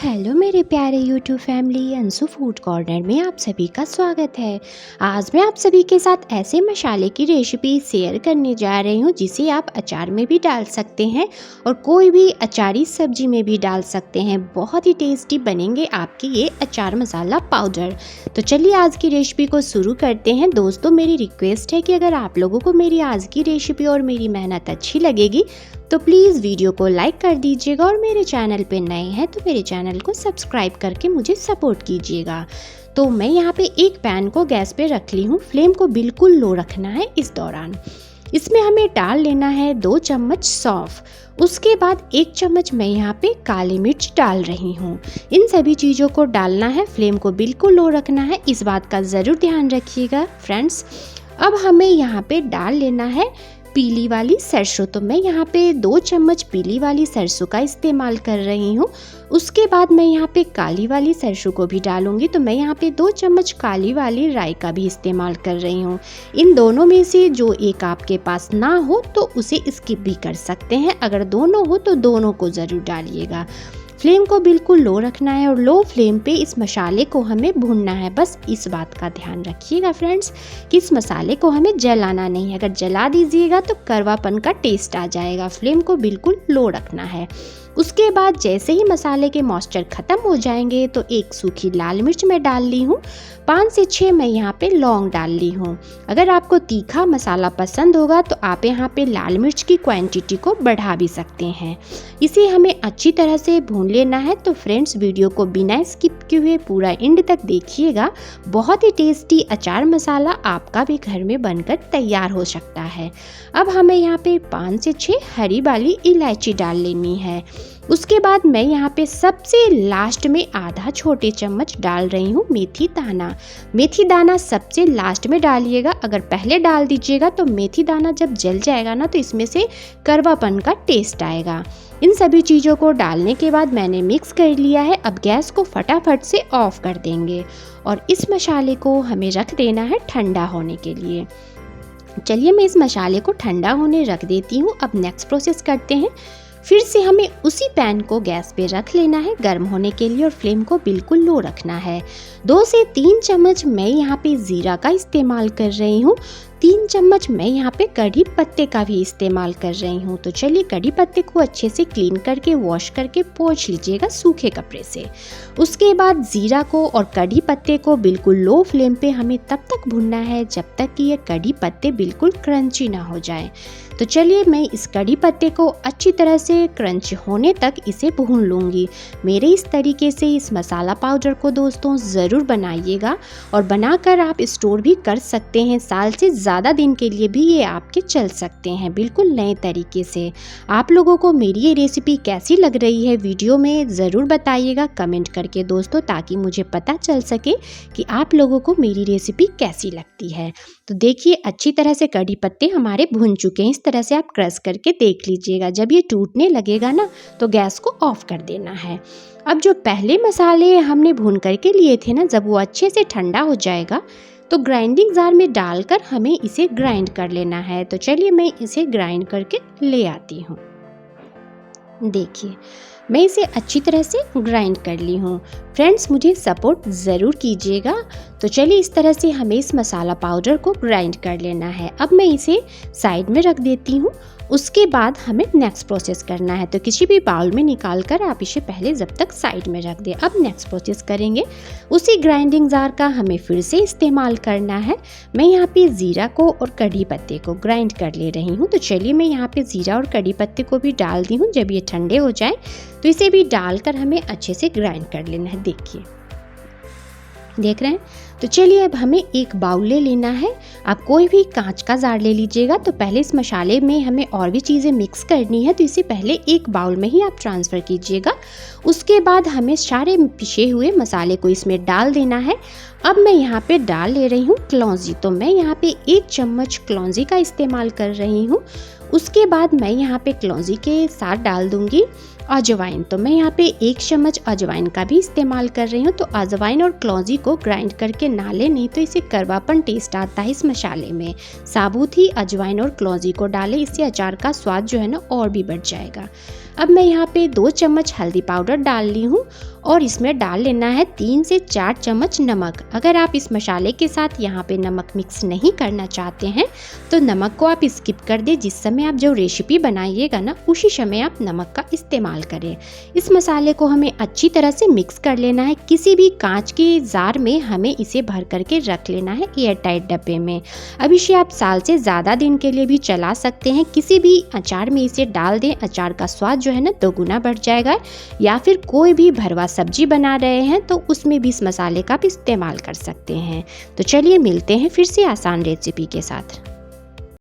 Hello मेरे प्यारे YouTube family, Anshu food corner में आप सभी का स्वागत है। आज मैं आप सभी के साथ ऐसे मसाले की रेसिपी शेयर करने जा रही हूँ जिसे आप अचार में भी डाल सकते हैं और कोई भी अचारी सब्जी में भी डाल सकते हैं। बहुत ही टेस्टी बनेंगे आपके ये अचार मसाला पाउडर। तो चलिए आज की रेसिपी को शुरू करते हैं। दोस्तों, मेरी रिक्वेस्ट है कि अगर आप लोगों को मेरी आज की रेसिपी और मेरी मेहनत अच्छी लगेगी तो प्लीज़ वीडियो को लाइक कर दीजिएगा और मेरे चैनल पे नए हैं तो मेरे चैनल को सब्सक्राइब करके मुझे सपोर्ट कीजिएगा। तो मैं यहाँ पे एक पैन को गैस पे रख ली हूँ। फ्लेम को बिल्कुल लो रखना है। इस दौरान इसमें हमें डाल लेना है 2 चम्मच सौंफ। उसके बाद 1 चम्मच मैं यहाँ पे काली मिर्च डाल रही हूँ। इन सभी चीज़ों को डालना है। फ्लेम को बिल्कुल लो रखना है, इस बात का ज़रूर ध्यान रखिएगा फ्रेंड्स। अब हमें यहाँ पे डाल लेना है पीली वाली सरसों। तो मैं यहाँ पे 2 चम्मच पीली वाली सरसों का इस्तेमाल कर रही हूँ। उसके बाद मैं यहाँ पे काली वाली सरसों को भी डालूंगी। तो मैं यहाँ पे 2 चम्मच काली वाली राई का भी इस्तेमाल कर रही हूँ। इन दोनों में से जो एक आपके पास ना हो तो उसे स्किप भी कर सकते हैं। अगर दोनों हो तो दोनों को ज़रूर डालिएगा। फ्लेम को बिल्कुल लो रखना है और लो फ्लेम पे इस मसाले को हमें भूनना है। बस इस बात का ध्यान रखिएगा फ्रेंड्स कि इस मसाले को हमें जलाना नहीं है। अगर जला दीजिएगा तो कड़वापन का टेस्ट आ जाएगा। फ्लेम को बिल्कुल लो रखना है। उसके बाद जैसे ही मसाले के मॉइस्चर ख़त्म हो जाएंगे तो 1 सूखी लाल मिर्च मैं डाल ली हूँ। 5 से 6 मैं यहाँ पे लौंग डाल ली हूँ। अगर आपको तीखा मसाला पसंद होगा तो आप यहाँ पे लाल मिर्च की क्वांटिटी को बढ़ा भी सकते हैं। इसे हमें अच्छी तरह से भून लेना है। तो फ्रेंड्स, वीडियो को बिना स्किप किए हुए पूरा एंड तक देखिएगा। बहुत ही टेस्टी अचार मसाला आपका भी घर में बनकर तैयार हो सकता है। अब हमें यहाँ पे 5 से 6 हरी वाली इलायची डाल लेनी है। उसके बाद मैं यहाँ पे सबसे लास्ट में आधा छोटे चम्मच डाल रही हूँ मेथी दाना। मेथी दाना सबसे लास्ट में डालिएगा। अगर पहले डाल दीजिएगा तो मेथी दाना जब जल जाएगा ना तो इसमें से कड़वापन का टेस्ट आएगा। इन सभी चीज़ों को डालने के बाद मैंने मिक्स कर लिया है। अब गैस को फटाफट से ऑफ कर देंगे और इस मसाले को हमें रख देना है ठंडा होने के लिए। चलिए मैं इस मसाले को ठंडा होने रख देती हूँ। अब नेक्स्ट प्रोसेस करते हैं। फिर से हमें उसी पैन को गैस पे रख लेना है गर्म होने के लिए और फ्लेम को बिल्कुल लो रखना है। 2 से 3 चम्मच मैं यहाँ पे ज़ीरा का इस्तेमाल कर रही हूँ। 3 चम्मच मैं यहाँ पे कड़ी पत्ते का भी इस्तेमाल कर रही हूँ। तो चलिए कड़ी पत्ते को अच्छे से क्लीन करके वॉश करके पोंछ लीजिएगा सूखे कपड़े से। उसके बाद ज़ीरा को और कड़ी पत्ते को बिल्कुल लो फ्लेम पे हमें तब तक भूनना है जब तक कि ये कड़ी पत्ते बिल्कुल क्रंची ना हो जाए। तो चलिए मैं इस कड़ी पत्ते को अच्छी तरह से क्रंच होने तक इसे भून लूँगी। मेरे इस तरीके से इस मसाला पाउडर को दोस्तों ज़रूर बनाइएगा और बनाकर आप स्टोर भी कर सकते हैं। साल से ज़्यादा दिन के लिए भी ये आपके चल सकते हैं बिल्कुल नए तरीके से। आप लोगों को मेरी ये रेसिपी कैसी लग रही है वीडियो में ज़रूर बताइएगा कमेंट करके दोस्तों, ताकि मुझे पता चल सके कि आप लोगों को मेरी रेसिपी कैसी लगती है। तो देखिए अच्छी तरह से कड़ी पत्ते हमारे भुन चुके हैं। इस तरह से आप क्रश करके देख लीजिएगा। जब ये टूटने लगेगा ना तो गैस को ऑफ कर देना है। अब जो पहले मसाले हमने भून करके लिए थे ना, जब वो अच्छे से ठंडा हो जाएगा तो ग्राइंडिंग जार में डालकर हमें इसे ग्राइंड कर लेना है। तो चलिए मैं इसे ग्राइंड करके ले आती हूँ। देखिए मैं इसे अच्छी तरह से ग्राइंड कर ली हूँ। फ्रेंड्स, मुझे सपोर्ट ज़रूर कीजिएगा। तो चलिए इस तरह से हमें इस मसाला पाउडर को ग्राइंड कर लेना है। अब मैं इसे साइड में रख देती हूँ। उसके बाद हमें नेक्स्ट प्रोसेस करना है। तो किसी भी बाउल में निकाल कर आप इसे पहले जब तक साइड में रख दें। अब नेक्स्ट प्रोसेस करेंगे। उसी ग्राइंडिंग जार का हमें फिर से इस्तेमाल करना है। मैं यहाँ पे ज़ीरा को और कड़ी पत्ते को ग्राइंड कर ले रही हूँ। तो चलिए मैं यहाँ पे ज़ीरा और कड़ी पत्ते को भी डाल दी हूँ। जब ये ठंडे हो जाए तो इसे भी डालकर हमें अच्छे से ग्राइंड कर लेना है। देखिए देख रहे हैं। तो चलिए अब हमें एक बाउल ले लेना है। आप कोई भी कांच का जार ले लीजिएगा। तो पहले इस मसाले में हमें और भी चीज़ें मिक्स करनी है तो इसे पहले एक बाउल में ही आप ट्रांसफ़र कीजिएगा। उसके बाद हमें सारे पिसे हुए मसाले को इसमें डाल देना है। अब मैं यहाँ पे डाल ले रही हूँ कलौंजी। तो मैं यहाँ पे 1 चम्मच कलौंजी का इस्तेमाल कर रही हूँ। उसके बाद मैं यहाँ पे कलौंजी के साथ डाल दूँगी अजवाइन। तो मैं यहाँ पे 1 चम्मच अजवाइन का भी इस्तेमाल कर रही हूँ। तो अजवाइन और कलौंजी को ग्राइंड करके ना लें, नहीं तो इसे कड़वापन टेस्ट आता है इस मसाले में। साबुत ही अजवाइन और कलौंजी को डालें, इससे अचार का स्वाद जो है ना और भी बढ़ जाएगा। अब मैं यहाँ पे 2 चम्मच हल्दी पाउडर डाल ली हूँ और इसमें डाल लेना है 3 से 4 चम्मच नमक। अगर आप इस मसाले के साथ यहाँ पे नमक मिक्स नहीं करना चाहते हैं तो नमक को आप स्किप कर दें। जिस समय आप जो रेसिपी बनाइएगा ना उसी समय आप नमक का इस्तेमाल करें। इस मसाले को हमें अच्छी तरह से मिक्स कर लेना है। किसी भी कांच के जार में हमें इसे भर करके रख लेना है, एयर टाइट डब्बे में। अब इसे आप साल से ज़्यादा दिन के लिए भी चला सकते हैं। किसी भी अचार में इसे डाल दें, अचार का स्वाद जो है ना दोगुना बढ़ जाएगा। या फिर कोई भी भरवा सब्जी बना रहे हैं तो उसमें भी इस मसाले का भी इस्तेमाल कर सकते हैं। तो चलिए मिलते हैं फिर से आसान रेसिपी के साथ।